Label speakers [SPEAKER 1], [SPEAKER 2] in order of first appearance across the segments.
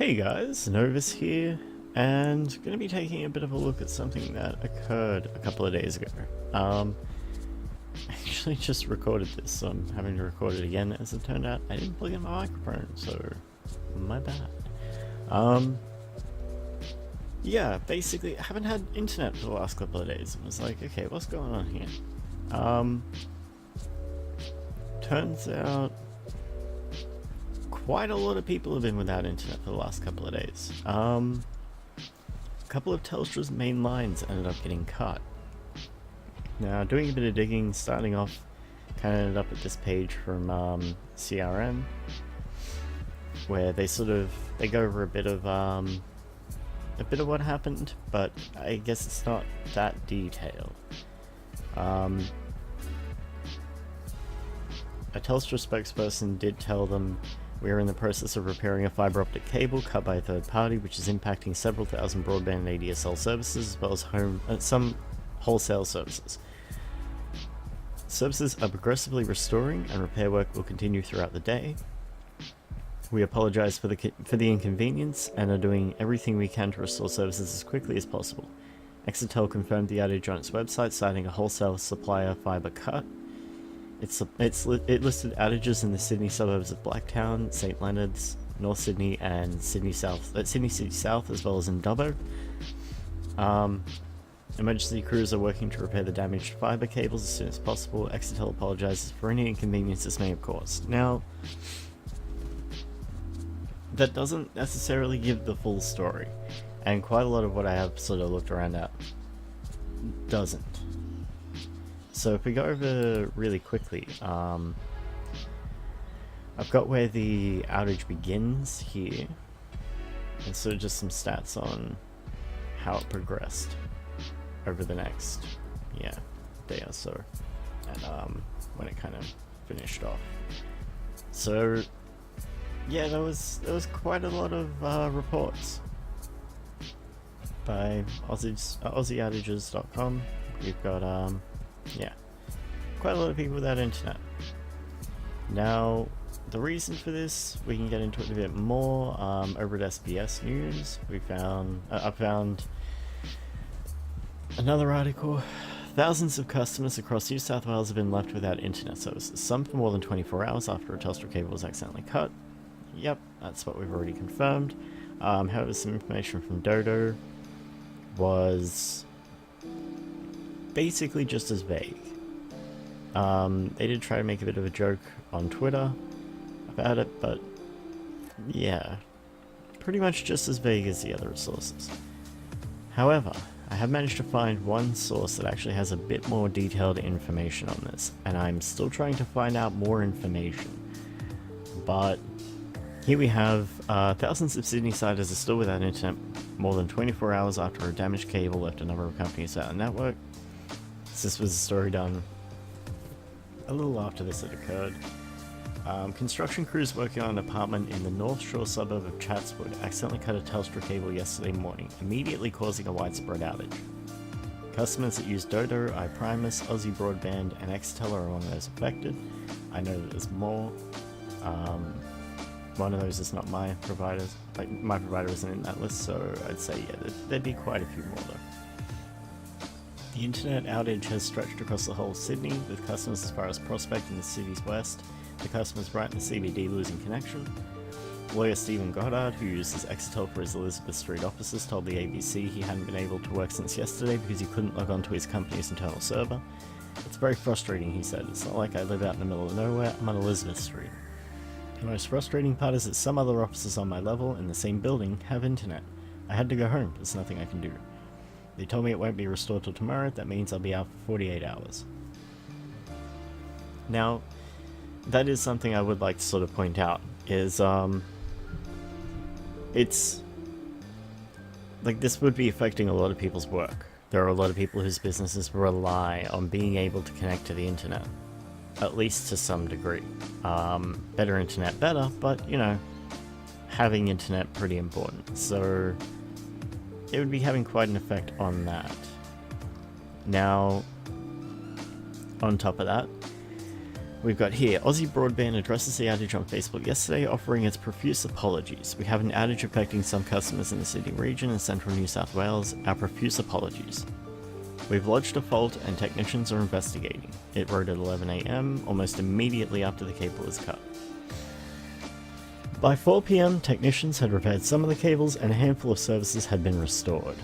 [SPEAKER 1] Hey guys, Novus here, and going to be taking a bit of a look at something that occurred a couple of days ago. I actually just recorded this, so I'm having to record it again. As it turned out, I didn't plug in my microphone, so my bad. Yeah, basically, I haven't had internet for the last couple of days, and was like, okay, what's going on here? Turns out quite a lot of people have been without internet for the last couple of days. A couple of Telstra's main lines ended up getting cut. Now, doing a bit of digging, starting off, kind of ended up at this page from CRM, where they go over a bit of what happened, but I guess it's not that detailed. A Telstra spokesperson did tell them, "We are in the process of repairing a fibre optic cable cut by a third party, which is impacting several thousand broadband and ADSL services, as well as some wholesale services. Services are progressively restoring, and repair work will continue throughout the day. We apologise for the inconvenience and are doing everything we can to restore services as quickly as possible." Exetel confirmed the outage on its website, citing a wholesale supplier fibre cut. It listed outages in the Sydney suburbs of Blacktown, St Leonards, North Sydney, and Sydney City South, as well as in Dubbo. Emergency crews are working to repair the damaged fibre cables as soon as possible. Exetel apologises for any inconvenience this may have caused. Now, that doesn't necessarily give the full story, and quite a lot of what I have sort of looked around at doesn't. So if we go over really quickly, I've got where the outage begins here, and so just some stats on how it progressed over the next day or so, and when it kind of finished off. So yeah, there was quite a lot of reports by AussieOutages.com. We've got quite a lot of people without internet. Now, the reason for this, we can get into it a bit more. Over at SBS News, I found another article. Thousands of customers across New South Wales have been left without internet services, some for more than 24 hours after a Telstra cable was accidentally cut. Yep, that's what we've already confirmed. However, some information from Dodo was basically just as vague. They did try to make a bit of a joke on Twitter about it, but yeah, pretty much just as vague as the other sources. However, I have managed to find one source that actually has a bit more detailed information on this, and I'm still trying to find out more information. But here we have thousands of Sydney-siders are still without internet more than 24 hours after a damaged cable left a number of companies out of network. This was a story done a little after this had occurred. Construction crews working on an apartment in the North Shore suburb of Chatswood accidentally cut a Telstra cable yesterday morning, immediately causing a widespread outage. Customers that use Dodo, iPrimus, Aussie Broadband, and Exetel are among those affected. I know that there's more. One of those is not my provider. My provider isn't in that list, so I'd say there'd be quite a few more though. The internet outage has stretched across the whole of Sydney, with customers as far as Prospect in the city's west to customers right in the CBD losing connection. Lawyer Stephen Goddard, who uses Exetel for his Elizabeth Street offices, told the ABC he hadn't been able to work since yesterday because he couldn't log on to his company's internal server. "It's very frustrating," he said. "It's not like I live out in the middle of nowhere, I'm on Elizabeth Street. The most frustrating part is that some other offices on my level in the same building have internet. I had to go home, there's nothing I can do. They told me it won't be restored till tomorrow, that means I'll be out for 48 hours. Now, that is something I would like to sort of point out, is, it's, like, this would be affecting a lot of people's work. There are a lot of people whose businesses rely on being able to connect to the internet, at least to some degree. Better internet better, but, you know, having internet pretty important. So it would be having quite an effect on that. Now, on top of that, We've got here, Aussie Broadband addresses the outage on Facebook yesterday, offering its profuse apologies. We have an outage affecting some customers in the Sydney region and central New South Wales. Our profuse apologies. We've lodged a fault and technicians are investigating. It wrote at 11 AM, almost immediately after the cable was cut. By 4 PM, technicians had repaired some of the cables and a handful of services had been restored.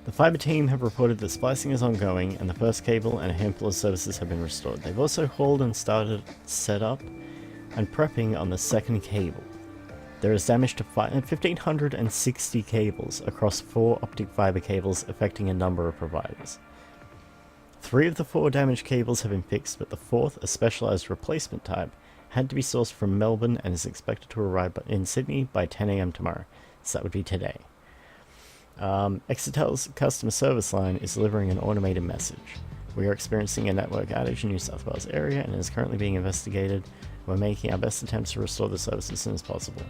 [SPEAKER 1] The fibre team have reported that splicing is ongoing and the first cable and a handful of services have been restored. They've also hauled and started setup and prepping on the second cable. There is damage to 1,560 cables across 4 optic fibre cables affecting a number of providers. 3 of the 4 damaged cables have been fixed, but the 4th, a specialised replacement type, had to be sourced from Melbourne and is expected to arrive in Sydney by 10 AM tomorrow, so that would be today. Exetel's customer service line is delivering an automated message. We are experiencing a network outage in New South Wales area and it is currently being investigated. We're making our best attempts to restore the service as soon as possible.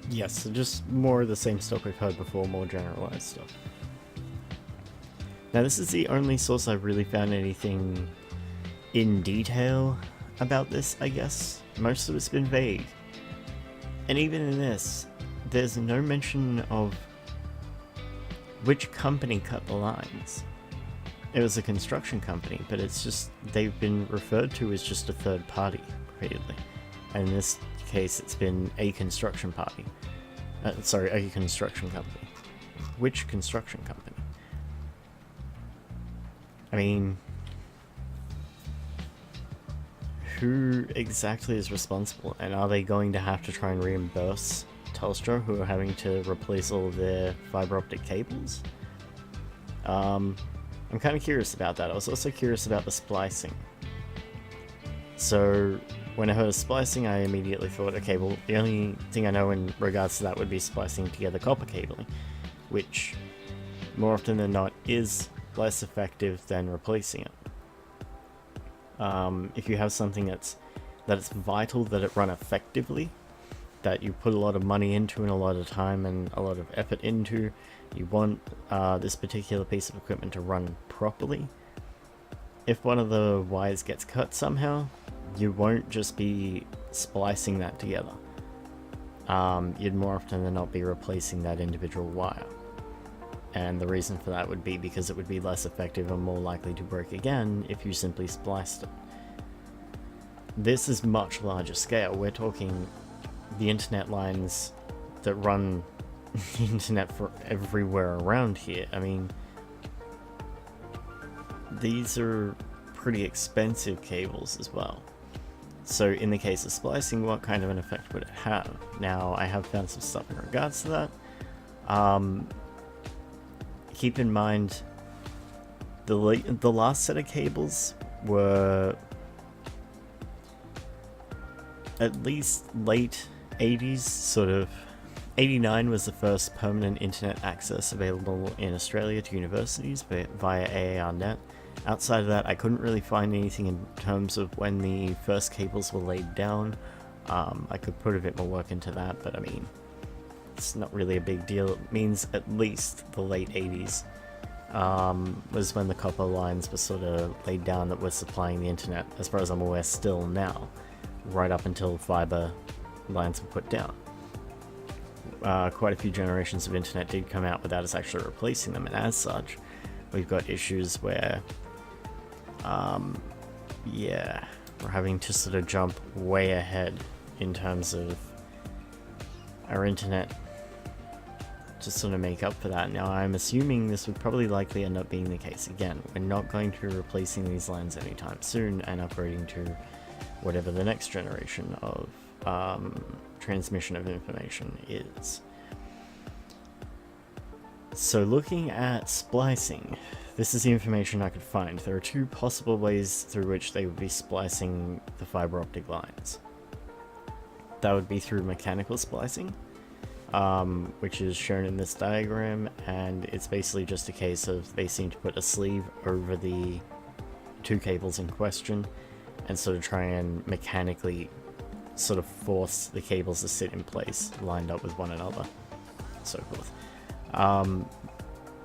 [SPEAKER 1] Yes, so just more of the same stuff we've heard before, more generalized stuff. Now this is the only source I've really found anything in detail about this, I guess. Most of it's been vague. And even in this, there's no mention of which company cut the lines. It was a construction company, but it's just, they've been referred to as just a third party repeatedly. And in this case, it's been a construction party. A construction company. Which construction company? I mean, who exactly is responsible? And are they going to have to try and reimburse Telstra, who are having to replace all of their fibre optic cables? I'm kind of curious about that. I was also curious about the splicing. So when I heard of splicing, I immediately thought, okay, well, the only thing I know in regards to that would be splicing together copper cabling, which more often than not is less effective than replacing it. If you have something that it's vital that it run effectively, that you put a lot of money into and a lot of time and a lot of effort into, you want this particular piece of equipment to run properly. If one of the wires gets cut somehow, you won't just be splicing that together. You'd more often than not be replacing that individual wire. And the reason for that would be because it would be less effective and more likely to break again if you simply spliced it. This is much larger scale. We're talking the internet lines that run the internet for everywhere around here. I mean, these are pretty expensive cables as well. So in the case of splicing, what kind of an effect would it have? Now, I have found some stuff in regards to that. Keep in mind, the last set of cables were at least late 80s, sort of. 89 was the first permanent internet access available in Australia to universities via AARnet. Outside of that, I couldn't really find anything in terms of when the first cables were laid down. I could put a bit more work into that, but I mean, it's not really a big deal. It means at least the late 80s was when the copper lines were sort of laid down that were supplying the internet, as far as I'm aware still now, right up until fiber lines were put down. Quite a few generations of internet did come out without us actually replacing them, and as such, we've got issues where, yeah, we're having to sort of jump way ahead in terms of our internet to sort of make up for that. Now, I'm assuming this would probably likely end up being the case again. We're not going to be replacing these lines anytime soon and upgrading to whatever the next generation of transmission of information is. So looking at splicing, this is the information I could find. There are 2 possible ways through which they would be splicing the fiber optic lines. That would be through mechanical splicing, which is shown in this diagram, and it's basically just a case of they seem to put a sleeve over the 2 cables in question and sort of try and mechanically sort of force the cables to sit in place, lined up with one another, so forth.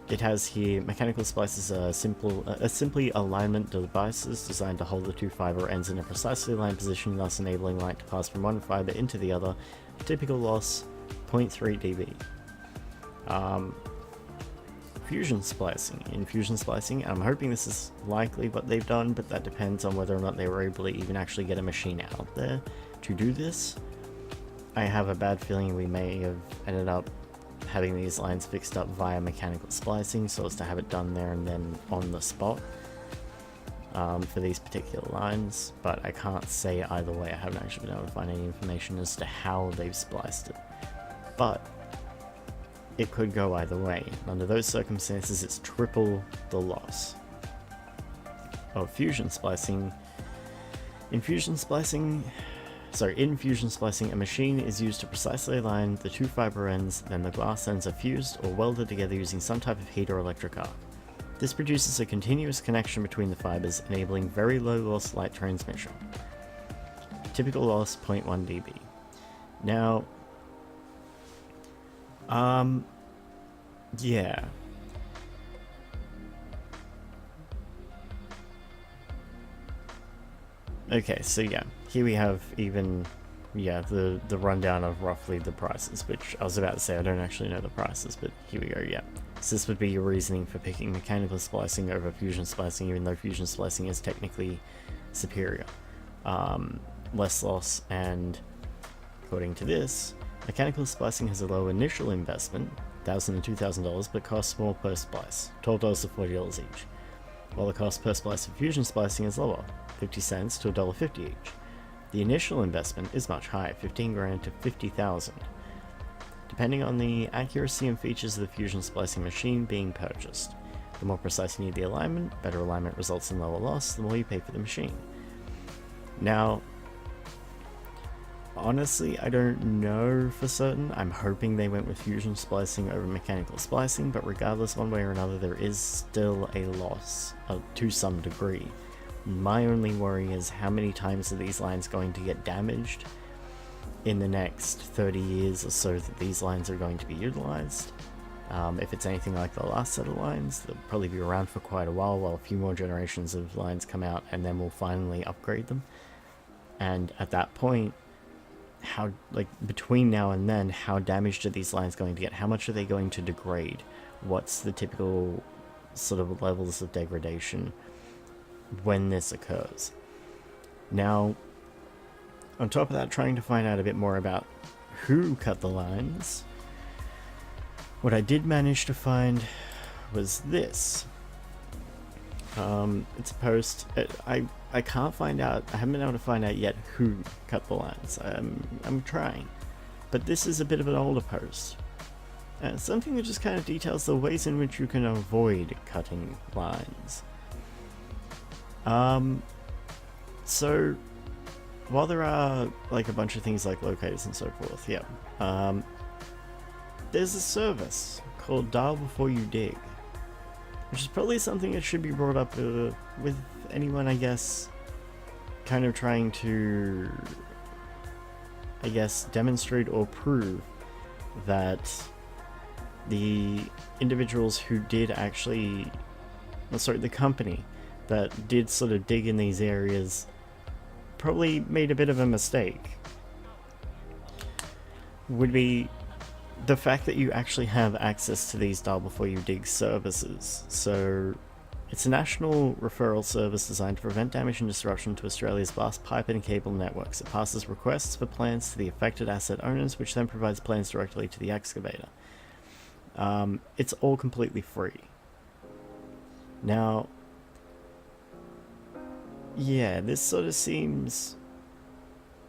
[SPEAKER 1] it has here, mechanical splices are simply alignment devices designed to hold the two fiber ends in a precisely aligned position, thus enabling light to pass from one fiber into the other. Typical loss, 0.3 dB. Fusion splicing. In fusion splicing, I'm hoping this is likely what they've done, but that depends on whether or not they were able to even actually get a machine out there to do this. I have a bad feeling we may have ended up having these lines fixed up via mechanical splicing so as to have it done there and then on the spot for these particular lines, but I can't say either way. I haven't actually been able to find any information as to how they've spliced it, but it could go either way. Under those circumstances, it's triple the loss of fusion splicing. In fusion splicing, a machine is used to precisely align the two fiber ends, then the glass ends are fused or welded together using some type of heat or electric arc. This produces a continuous connection between the fibers, enabling very low loss light transmission. Typical loss, 0.1 dB. Now, yeah. Okay, so yeah, here we have even, the rundown of roughly the prices, which I was about to say I don't actually know the prices, but here we go, yeah. So this would be your reasoning for picking mechanical splicing over fusion splicing, even though fusion splicing is technically superior. Less loss, and according to this, mechanical splicing has a low initial investment, $1,000 to $2,000, but costs more per splice, $12 to $40 each, while the cost per splice of fusion splicing is lower, 50 cents to $1.50 each. The initial investment is much higher, 15 grand to 50,000, depending on the accuracy and features of the fusion splicing machine being purchased. The more precise you need the alignment, better alignment results in lower loss, the more you pay for the machine. Now, honestly, I don't know for certain. I'm hoping they went with fusion splicing over mechanical splicing, but regardless, one way or another, there is still a loss to some degree. My only worry is how many times are these lines going to get damaged in the next 30 years or so that these lines are going to be utilized. If it's anything like the last set of lines, they'll probably be around for quite a while a few more generations of lines come out, and then we'll finally upgrade them. And at that point, how, like, between now and then, how damaged are these lines going to get? How much are they going to degrade? What's the typical sort of levels of degradation when this occurs? Now, on top of that, trying to find out a bit more about who cut the lines, what I did manage to find was this. It's a post. I can't find out. I haven't been able to find out yet who cut the lines. I'm trying, but this is a bit of an older post. Something that just kind of details the ways in which you can avoid cutting lines. So while there are like a bunch of things like locators and so forth, there's a service called Dial Before You Dig, which is probably something that should be brought up with anyone, I guess, kind of trying to, I guess, demonstrate or prove that the individuals who did actually, the company that did sort of dig in these areas probably made a bit of a mistake, would be the fact that you actually have access to these Dial Before You Dig services. So it's a national referral service designed to prevent damage and disruption to Australia's vast pipe and cable networks. It passes requests for plans to the affected asset owners, which then provides plans directly to the excavator. It's all completely free. Now, yeah, this sort of seems...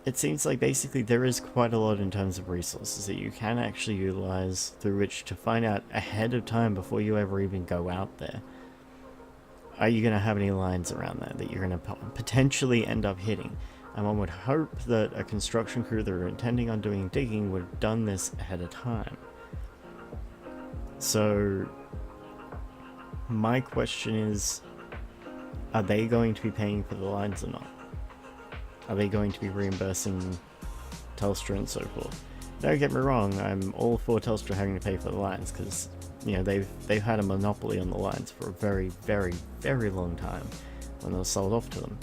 [SPEAKER 1] It seems like basically there is quite a lot in terms of resources that you can actually utilize through which to find out ahead of time before you ever even go out there. Are you going to have any lines around there that you're going to potentially end up hitting? And one would hope that a construction crew that are intending on doing digging would have done this ahead of time. So my question is, are they going to be paying for the lines or not? Are they going to be reimbursing Telstra and so forth? Don't get me wrong, I'm all for Telstra having to pay for the lines, because you know, they've had a monopoly on the lines for a very, very, very long time when they were sold off to them.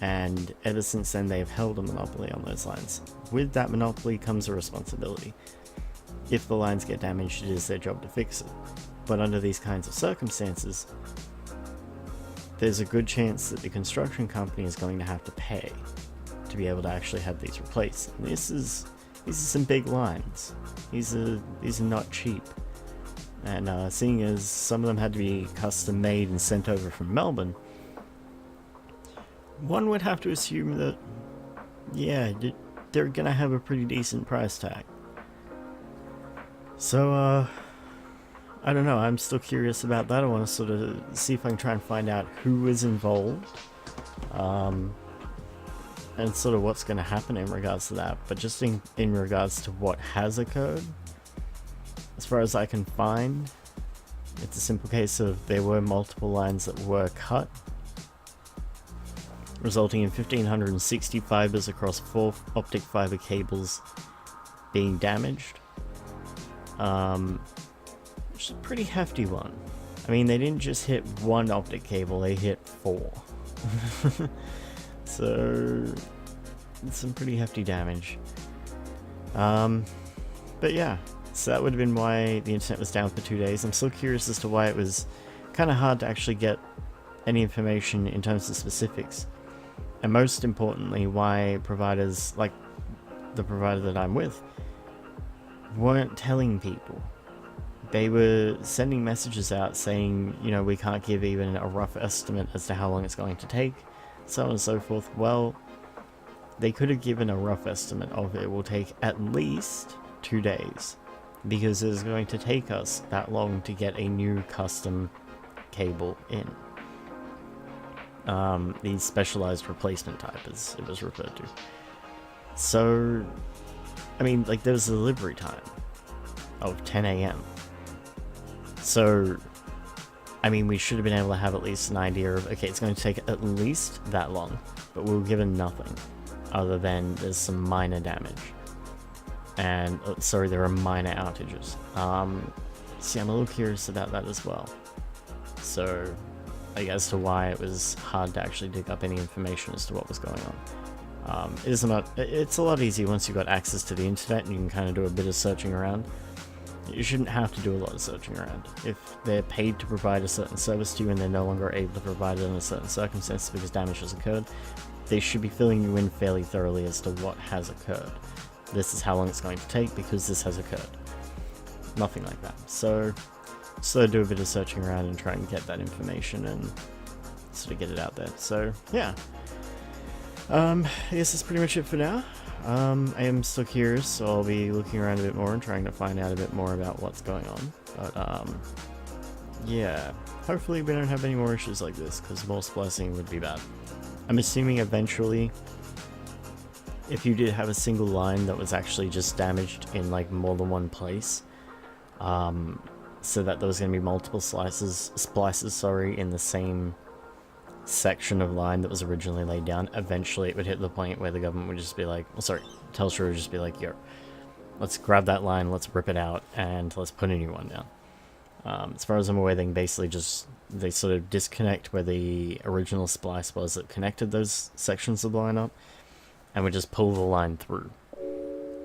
[SPEAKER 1] And ever since then, they've held a monopoly on those lines. With that monopoly comes a responsibility. If the lines get damaged, it is their job to fix it. But under these kinds of circumstances, there's a good chance that the construction company is going to have to pay to be able to actually have these replaced. And these are some big lines. These are not cheap. And seeing as some of them had to be custom made and sent over from Melbourne, one would have to assume that, yeah, they're gonna have a pretty decent price tag. So, I don't know, I'm still curious about that. I want to sort of see if I can try and find out who is involved, and sort of what's going to happen in regards to that. But just in regards to what has occurred, as far as I can find, it's a simple case of there were multiple lines that were cut, resulting in 1,560 fibers across 4 optic fiber cables being damaged. Which is a pretty hefty one. I mean, they didn't just hit one optic cable, they hit 4. So, it's some pretty hefty damage. But yeah, so that would have been why the internet was down for 2 days. I'm still curious as to why it was kind of hard to actually get any information in terms of specifics. And most importantly, why providers, like the provider that I'm with, weren't telling people. They were sending messages out saying, you know, we can't give even a rough estimate as to how long it's going to take, so on and so forth. Well, they could have given a rough estimate of it will take at least 2 days, because it's going to take us that long to get a new custom cable in. The specialized replacement type, as it was referred to. So, I mean, like, there was a delivery time of 10 AM. So, I mean, we should have been able to have at least an idea of, okay, it's going to take at least that long, but we were given nothing other than there's some minor damage. And, sorry, there are minor outages. See, I'm a little curious about that as well. So, like, as to why it was hard to actually dig up any information as to what was going on. It's a lot easier once you've got access to the internet and you can kind of do a bit of searching around. You shouldn't have to do a lot of searching around. If they're paid to provide a certain service to you and they're no longer able to provide it in a certain circumstance because damage has occurred, they should be filling you in fairly thoroughly as to what has occurred. This is how long it's going to take because this has occurred. Nothing like that. So do a bit of searching around and try and get that information and sort of get it out there. So, yeah. I guess that's pretty much it for now. I am still curious, so I'll be looking around a bit more and trying to find out a bit more about what's going on. But, yeah. Hopefully we don't have any more issues like this, because more splicing would be bad. I'm assuming eventually, if you did have a single line that was actually just damaged in, like, more than one place, so that there was going to be multiple splices, in the same section of line that was originally laid down, eventually it would hit the point where the government would just be like, Telstra would just be like, yo, let's grab that line, let's rip it out, and let's put a new one down. As far as I'm aware, they sort of disconnect where the original splice was that connected those sections of the line up, and would just pull the line through.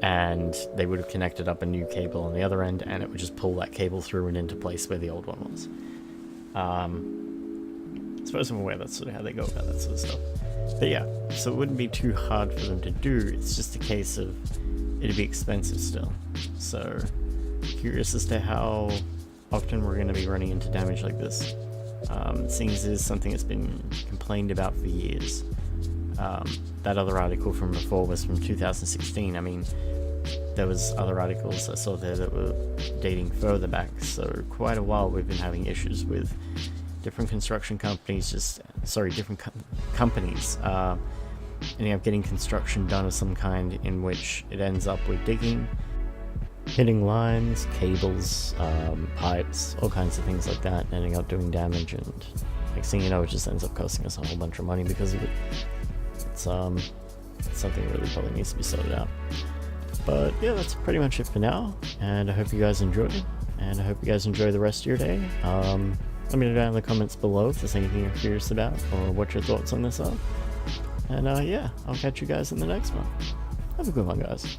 [SPEAKER 1] And they would have connected up a new cable on the other end, and it would just pull that cable through and into place where the old one was. As far as I'm aware, that's sort of how they go about that sort of stuff. But yeah, so it wouldn't be too hard for them to do, it's just a case of it'd be expensive still. So, curious as to how often we're going to be running into damage like this. Seeing as it is something that's been complained about for years. That other article from before was from 2016. I mean, there was other articles I saw there that were dating further back, so quite a while we've been having issues with different construction companies, companies ending up getting construction done of some kind in which it ends up with digging, hitting lines, cables, pipes, all kinds of things like that, and ending up doing damage, and next thing you know, it just ends up costing us a whole bunch of money because of it. It's something that really probably needs to be sorted out. But yeah, that's pretty much it for now, and I hope you guys enjoyed. and I hope you guys enjoy the rest of your day. Let me know down in the comments below if there's anything you're curious about, or what your thoughts on this are. And yeah, I'll catch you guys in the next one. Have a good one, guys.